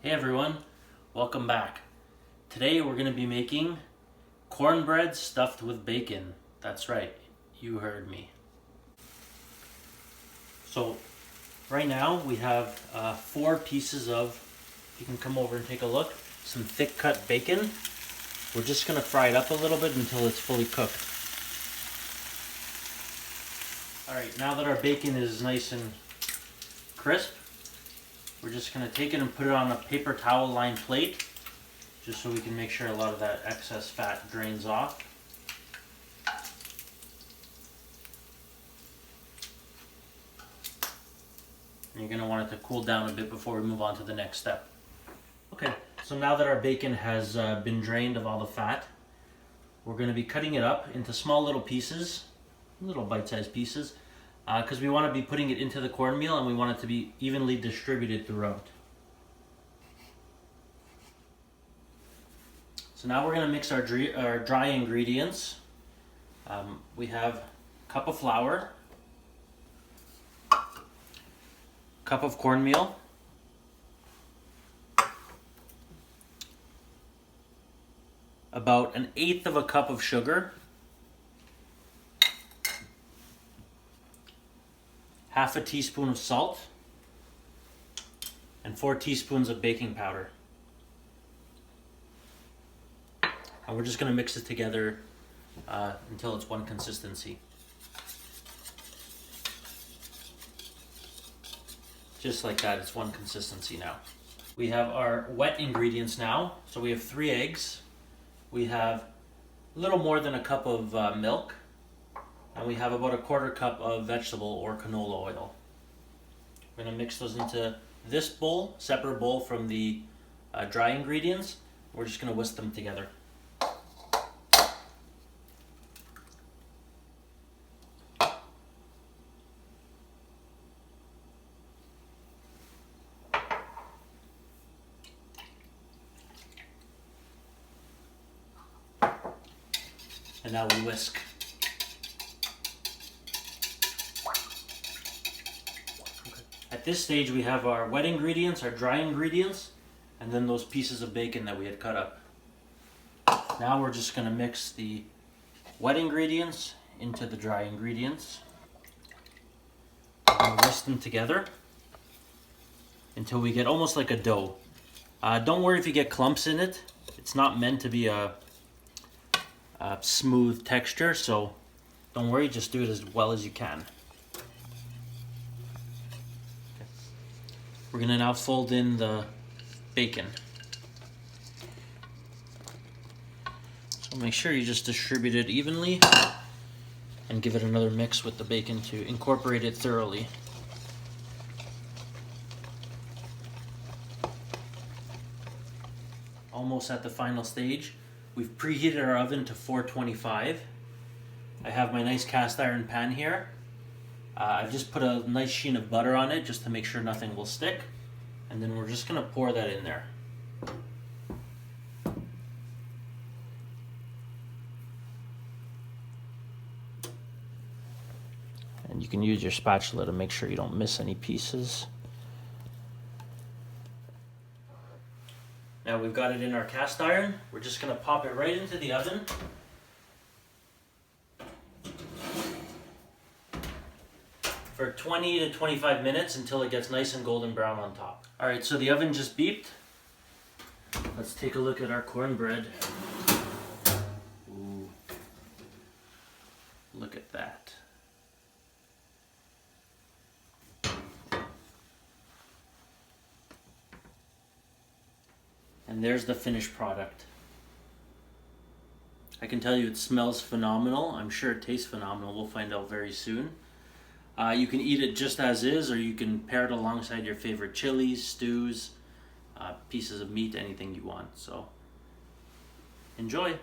Hey everyone, welcome back. Today we're going to be making cornbread stuffed with bacon. That's right, you heard me. So right now we have 4 pieces of, you can come over and take a look, some thick cut bacon. We're just going to fry it up a little bit until it's fully cooked. Alright, now that our bacon is nice and crisp, we're just going to take it and put it on a paper towel lined plate, just so we can make sure a lot of that excess fat drains off. And you're going to want it to cool down a bit before we move on to the next step. Okay, so now that our bacon has been drained of all the fat, we're going to be cutting it up into small little pieces, little bite-sized pieces, because we want to be putting it into the cornmeal and we want it to be evenly distributed throughout. So now we're going to mix our dry ingredients. We have a cup of flour, cup of cornmeal, about 1/8 of a cup of sugar, half a teaspoon of salt, and 4 teaspoons of baking powder. And we're just going to mix it together until it's one consistency. Just like that, it's one consistency now. We have our wet ingredients now. So we have 3 eggs. We have a little more than a cup of milk. And we have about 1/4 cup of vegetable or canola oil. We're going to mix those into this bowl, separate bowl from the dry ingredients. We're just going to whisk them together. And now we whisk. At this stage we have our wet ingredients, our dry ingredients, and then those pieces of bacon that we had cut up. Now we're just going to mix the wet ingredients into the dry ingredients. We're going to whisk them together until we get almost like a dough. Don't worry if you get clumps in it. It's not meant to be a smooth texture, so don't worry, just do it as well as you can. We're going to now fold in the bacon. So make sure you just distribute it evenly and give it another mix with the bacon to incorporate it thoroughly. Almost at the final stage. We've preheated our oven to 425. I have my nice cast iron pan here. I've just put a nice sheen of butter on it just to make sure nothing will stick. And then we're just going to pour that in there. And you can use your spatula to make sure you don't miss any pieces. Now we've got it in our cast iron. We're just going to pop it right into the oven. For 20 to 25 minutes until it gets nice and golden brown on top. Alright, so the oven just beeped. Let's take a look at our cornbread. Ooh. Look at that. And there's the finished product. I can tell you it smells phenomenal. I'm sure it tastes phenomenal. We'll find out very soon. You can eat it just as is, or you can pair it alongside your favorite chilies, stews, pieces of meat, anything you want. So enjoy.